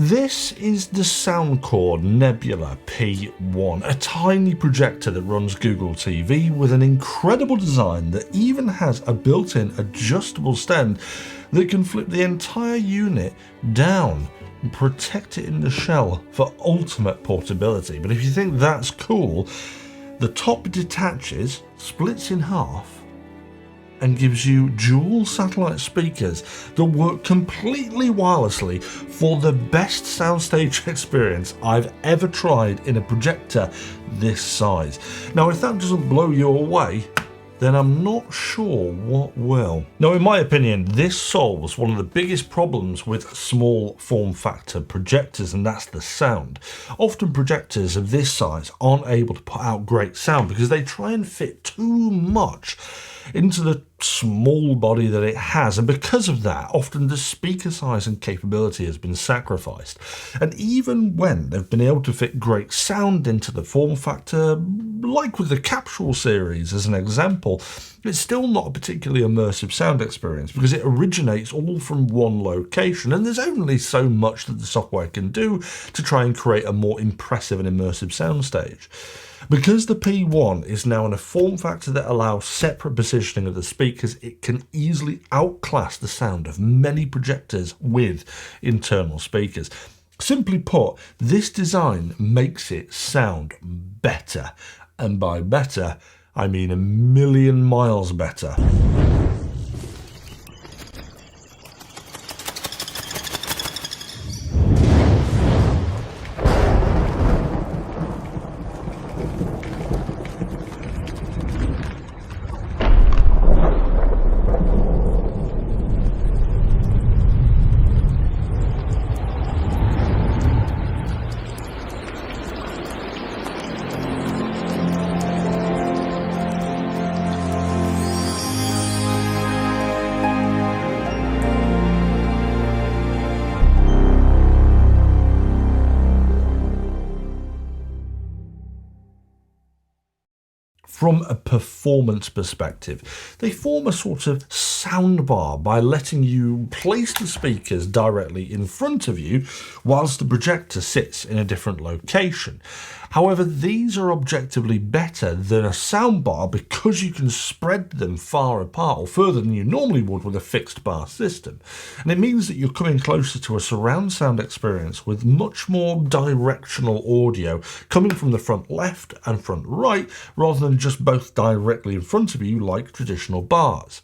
This is the soundcore Nebula P1, a tiny projector that runs Google TV with an incredible design that even has a built-in adjustable stand that can flip the entire unit down and protect it in the shell for ultimate portability. But if you think that's cool, the top detaches, splits in half, and gives you dual satellite speakers that work completely wirelessly for the best soundstage experience I've ever tried in a projector this size. Now, if that doesn't blow you away, then I'm not sure what will. Now, in my opinion, this solves one of the biggest problems with small form factor projectors, and that's the sound. Often projectors of this size aren't able to put out great sound because they try and fit too much into the small body that it has, and because of that, often the speaker size and capability has been sacrificed. And even when they've been able to fit great sound into the form factor, like with the Capsule series as an example, it's still not a particularly immersive sound experience because it originates all from one location, and there's only so much that the software can do to try and create a more impressive and immersive soundstage. Because the P1 is now in a form factor that allows separate positioning of the speakers, it can easily outclass the sound of many projectors with internal speakers. Simply put, this design makes it sound better. And by better, I mean a million miles better. From a performance perspective, they form a sort of soundbar by letting you place the speakers directly in front of you whilst the projector sits in a different location. However, these are objectively better than a soundbar because you can spread them far apart or further than you normally would with a fixed bar system. And it means that you're coming closer to a surround sound experience with much more directional audio coming from the front left and front right rather than just both directly in front of you like traditional bars.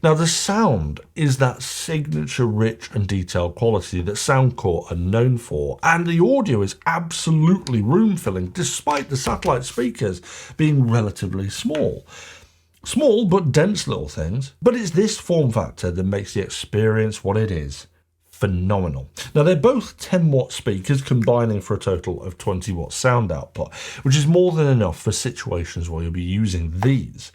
Now, the sound is that signature rich and detailed quality that soundcore are known for, and the audio is absolutely room-filling despite the satellite speakers being relatively small. Small but dense little things, but it's this form factor that makes the experience what it is. Phenomenal. Now, they're both 10 watt speakers combining for a total of 20 watt sound output, which is more than enough for situations where you'll be using these.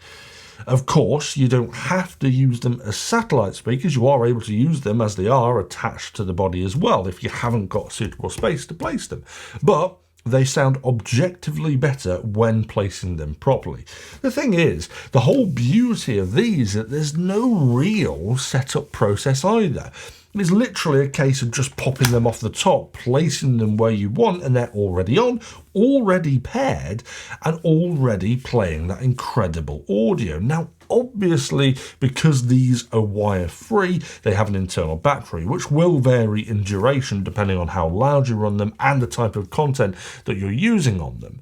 Of course, you don't have to use them as satellite speakers. You are able to use them as they are attached to the body as well if you haven't got suitable space to place them. But they sound objectively better when placing them properly. The thing is, the whole beauty of these is that there's no real setup process either. It's literally a case of just popping them off the top, placing them where you want, and they're already on, already paired, and already playing that incredible audio. Now, obviously, because these are wire-free, they have an internal battery, which will vary in duration depending on how loud you run them and the type of content that you're using on them.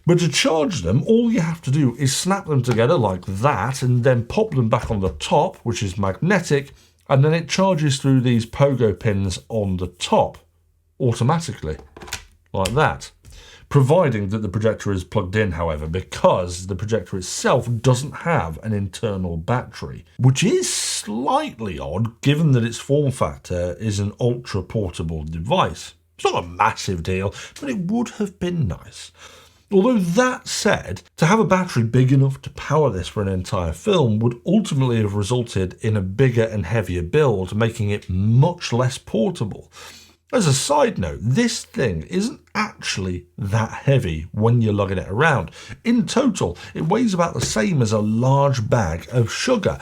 But to charge them, all you have to do is snap them together like that and then pop them back on the top, which is magnetic, and then it charges through these pogo pins on the top automatically, like that. Providing that the projector is plugged in, however, because the projector itself doesn't have an internal battery, which is slightly odd given that its form factor is an ultra portable device. It's not a massive deal, but it would have been nice. Although that said, to have a battery big enough to power this for an entire film would ultimately have resulted in a bigger and heavier build, making it much less portable. As a side note, this thing isn't actually that heavy when you're lugging it around. In total, it weighs about the same as a large bag of sugar,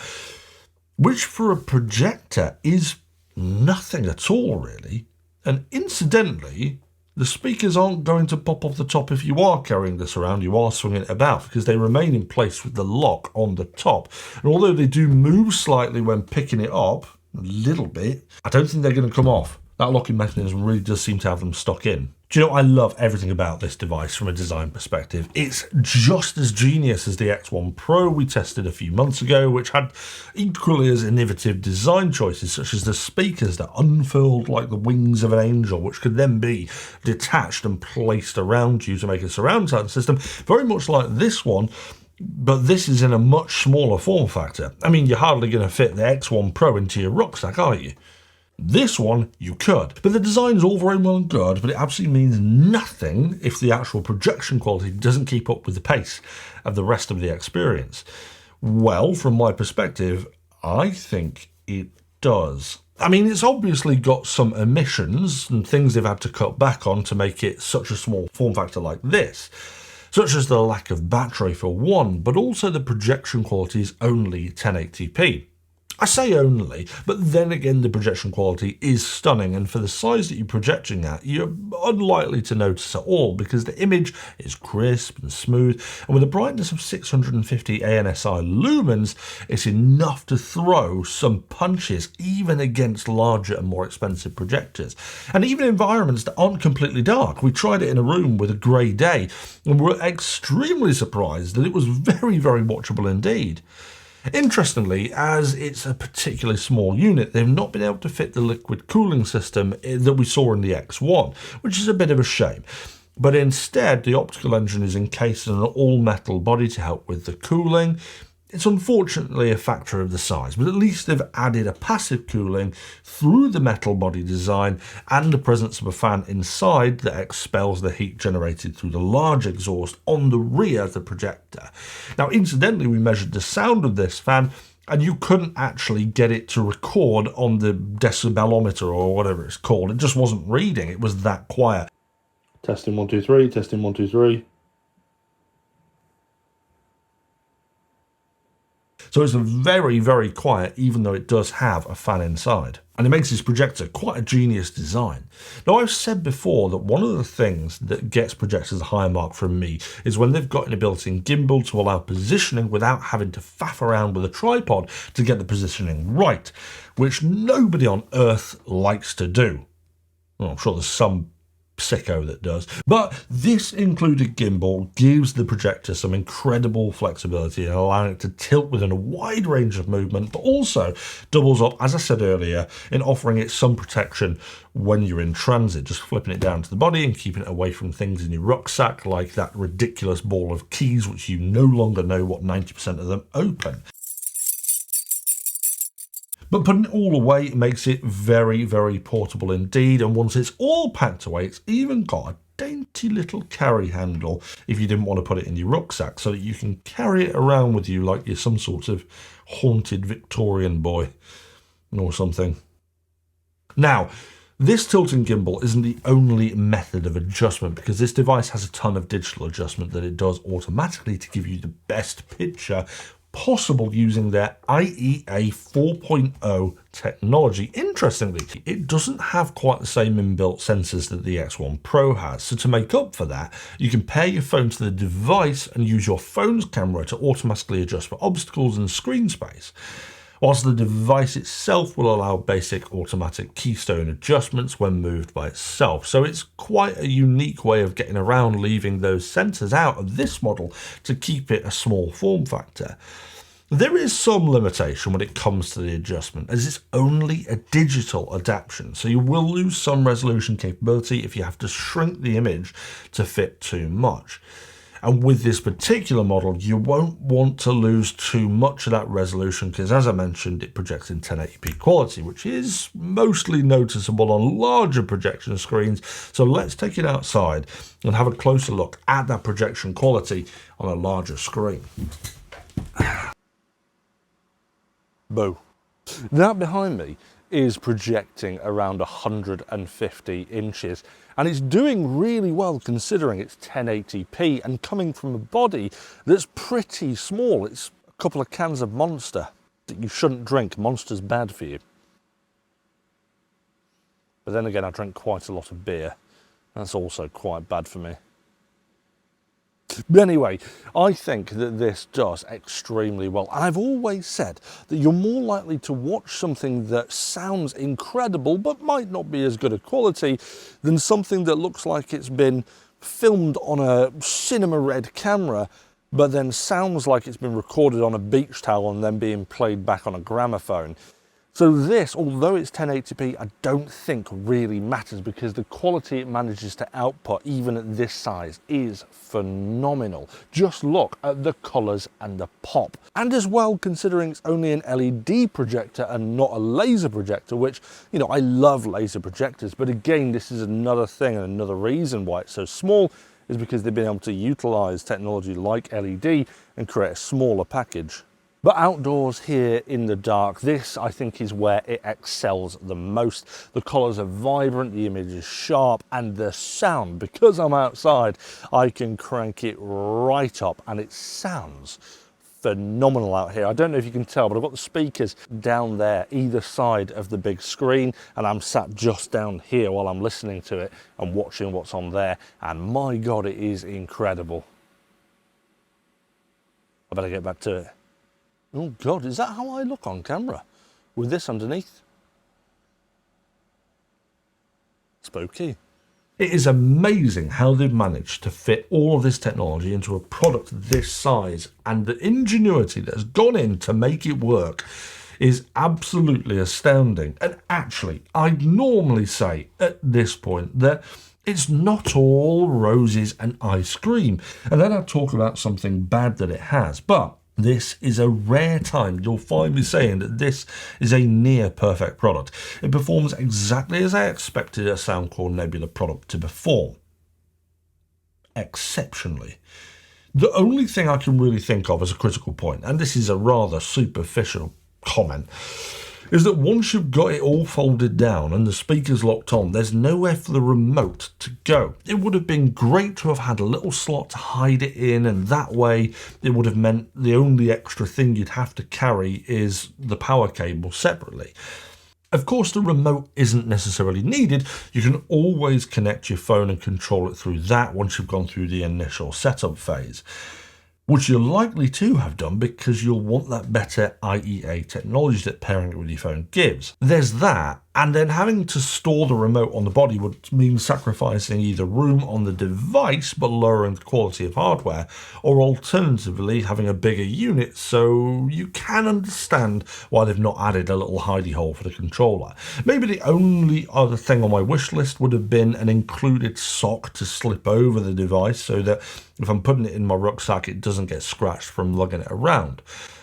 which for a projector is nothing at all really. And incidentally, the speakers aren't going to pop off the top if you are carrying this around, you are swinging it about, because they remain in place with the lock on the top. And although they do move slightly when picking it up, a little bit, I don't think they're going to come off. That locking mechanism really does seem to have them stuck in. Do you know, I love everything about this device from a design perspective. It's just as genius as the X1 Pro we tested a few months ago, which had equally as innovative design choices, such as the speakers that unfurled like the wings of an angel, which could then be detached and placed around you to make a surround sound system, very much like this one. But this is in a much smaller form factor. I mean, you're hardly going to fit the X1 Pro into your rucksack, are you? This one, you could. But the design's all very well and good, but it absolutely means nothing if the actual projection quality doesn't keep up with the pace of the rest of the experience. Well, from my perspective, I think it does. I mean, it's obviously got some omissions and things they've had to cut back on to make it such a small form factor like this, such as the lack of battery for one, but also the projection quality is only 1080p. I say only, but then again the projection quality is stunning, and for the size that you're projecting at, you're unlikely to notice at all because the image is crisp and smooth, and with a brightness of 650 ANSI lumens, it's enough to throw some punches even against larger and more expensive projectors. And even environments that aren't completely dark. We tried it in a room with a grey day and were extremely surprised that it was very, very watchable indeed. Interestingly, as it's a particularly small unit, they've not been able to fit the liquid cooling system that we saw in the X1, which is a bit of a shame. But instead, the optical engine is encased in an all-metal body to help with the cooling. It's unfortunately a factor of the size, but at least they've added a passive cooling through the metal body design and the presence of a fan inside that expels the heat generated through the large exhaust on the rear of the projector. Now, incidentally, we measured the sound of this fan, and you couldn't actually get it to record on the decibelometer or whatever it's called. It just wasn't reading. It was that quiet. Testing 1, 2, 3, testing 1, 2, 3. So it's very, very quiet, even though it does have a fan inside. And it makes this projector quite a genius design. Now, I've said before that one of the things that gets projectors a higher mark from me is when they've got a built-in gimbal to allow positioning without having to faff around with a tripod to get the positioning right, which nobody on Earth likes to do. Well, I'm sure there's some sicko that does, but this included gimbal gives the projector some incredible flexibility and allowing it to tilt within a wide range of movement, but also doubles up, as I said earlier, in offering it some protection when you're in transit, just flipping it down to the body and keeping it away from things in your rucksack like that ridiculous ball of keys which you no longer know what 90% of them open. But putting it all away makes it very, very portable indeed, and once it's all packed away, it's even got a dainty little carry handle if you didn't want to put it in your rucksack, so that you can carry it around with you like you're some sort of haunted Victorian boy or something. Now, this tilting gimbal isn't the only method of adjustment, because this device has a ton of digital adjustment that it does automatically to give you the best picture possible using their IEA 4.0 technology. Interestingly, it doesn't have quite the same inbuilt sensors that the X1 Pro has, so to make up for that, you can pair your phone to the device and use your phone's camera to automatically adjust for obstacles and screen space, whilst the device itself will allow basic automatic keystone adjustments when moved by itself. So it's quite a unique way of getting around leaving those sensors out of this model to keep it a small form factor. There is some limitation when it comes to the adjustment, as it's only a digital adaptation, so you will lose some resolution capability if you have to shrink the image to fit too much. And with this particular model, you won't want to lose too much of that resolution because, as I mentioned, it projects in 1080p quality, which is mostly noticeable on larger projection screens. So let's take it outside and have a closer look at that projection quality on a larger screen. Boo. That behind me is projecting around 150 inches, and it's doing really well considering it's 1080p and coming from a body that's pretty small. It's a couple of cans of Monster that you shouldn't drink. Monster's bad for you. But then again, I drink quite a lot of beer. That's also quite bad for me. But anyway, I think that this does extremely well. And I've always said that you're more likely to watch something that sounds incredible but might not be as good a quality than something that looks like it's been filmed on a cinema red camera but then sounds like it's been recorded on a beach towel and then being played back on a gramophone. So this, although it's 1080p, I don't think really matters because the quality it manages to output, even at this size, is phenomenal. Just look at the colours and the pop. And as well, considering it's only an LED projector and not a laser projector, which, you know, I love laser projectors, but again, this is another thing and another reason why it's so small is because they've been able to utilise technology like LED and create a smaller package. But outdoors here in the dark, this I think is where it excels the most. The colours are vibrant, the image is sharp, and the sound, because I'm outside, I can crank it right up and it sounds phenomenal out here. I don't know if you can tell, but I've got the speakers down there either side of the big screen and I'm sat just down here while I'm listening to it and watching what's on there, and my God, it is incredible. I better get back to it. Oh God, is that how I look on camera? With this underneath? Spooky. It is amazing how they've managed to fit all of this technology into a product this size, and the ingenuity that has gone in to make it work is absolutely astounding. And actually, I'd normally say at this point that it's not all roses and ice cream, and then I'd talk about something bad that it has, but this is a rare time you'll find me saying that this is a near perfect product. It performs exactly as I expected a soundcore Nebula product to perform. Exceptionally. The only thing I can really think of as a critical point, and this is a rather superficial comment, is that once you've got it all folded down and the speakers locked on, there's nowhere for the remote to go. It would have been great to have had a little slot to hide it in, and that way it would have meant the only extra thing you'd have to carry is the power cable separately. Of course, the remote isn't necessarily needed. You can always connect your phone and control it through that once you've gone through the initial setup phase, which you're likely to have done because you'll want that better IEA technology that pairing it with your phone gives. There's that, and then having to store the remote on the body would mean sacrificing either room on the device but lowering the quality of hardware, or alternatively having a bigger unit, so you can understand why they've not added a little hidey hole for the controller. Maybe the only other thing on my wish list would have been an included sock to slip over the device so that if I'm putting it in my rucksack it doesn't get scratched from lugging it around.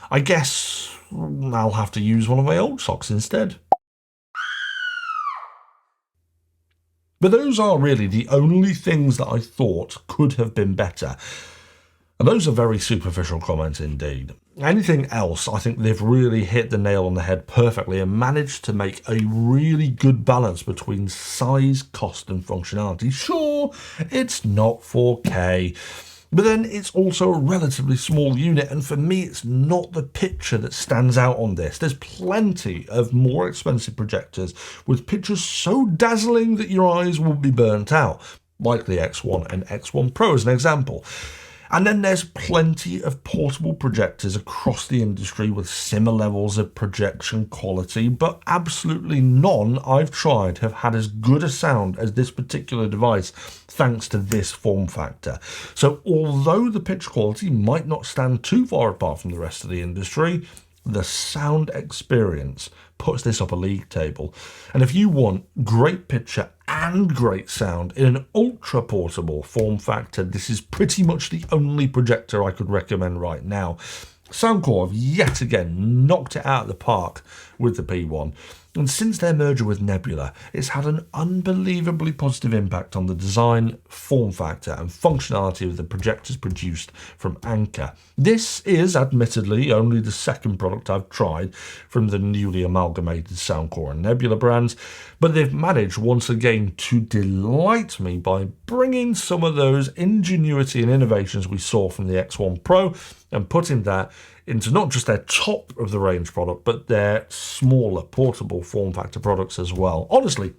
I guess I'll have to use one of my old socks instead. But those are really the only things that I thought could have been better. And those are very superficial comments indeed. Anything else, I think they've really hit the nail on the head perfectly and managed to make a really good balance between size, cost and functionality. Sure, it's not 4K, but then it's also a relatively small unit, and for me it's not the picture that stands out on this. There's plenty of more expensive projectors with pictures so dazzling that your eyes will be burnt out, like the X1 and X1 Pro as an example. And then there's plenty of portable projectors across the industry with similar levels of projection quality, but absolutely none I've tried have had as good a sound as this particular device thanks to this form factor. So although the pitch quality might not stand too far apart from the rest of the industry, the sound experience puts this up a league table. And if you want great picture and great sound in an ultra portable form factor, this is pretty much the only projector I could recommend right now. Soundcore have yet again knocked it out of the park with the P1. And since their merger with Nebula, it's had an unbelievably positive impact on the design, form factor and functionality of the projectors produced from Anker. This is admittedly only the second product I've tried from the newly amalgamated Soundcore and Nebula brands, but they've managed once again to delight me by bringing some of those ingenuity and innovations we saw from the X1 Pro and putting that into not just their top of the range product, but their smaller portable form factor products as well. Honestly,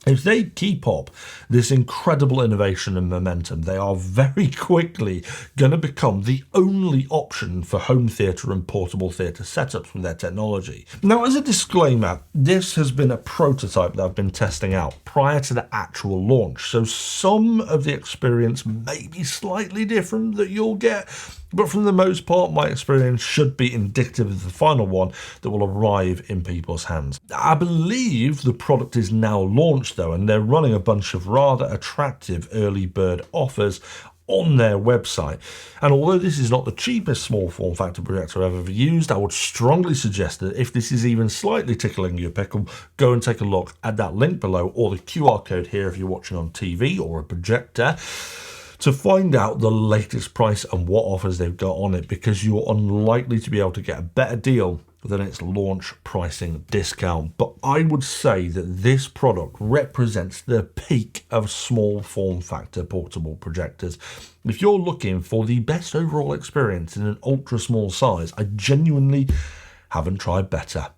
If they keep up this incredible innovation and momentum, they are very quickly going to become the only option for home theatre and portable theatre setups with their technology. Now, as a disclaimer, this has been a prototype that I've been testing out prior to the actual launch, so some of the experience may be slightly different that you'll get, but for the most part, my experience should be indicative of the final one that will arrive in people's hands. I believe the product is now launched though, and they're running a bunch of rather attractive early bird offers on their website. And although this is not the cheapest small form factor projector I've ever used, I would strongly suggest that if this is even slightly tickling your pickle, go and take a look at that link below or the QR code here if you're watching on TV or a projector, to find out the latest price and what offers they've got on it, because you're unlikely to be able to get a better deal than its launch pricing discount. But I would say that this product represents the peak of small form factor portable projectors. If you're looking for the best overall experience in an ultra small size, I genuinely haven't tried better.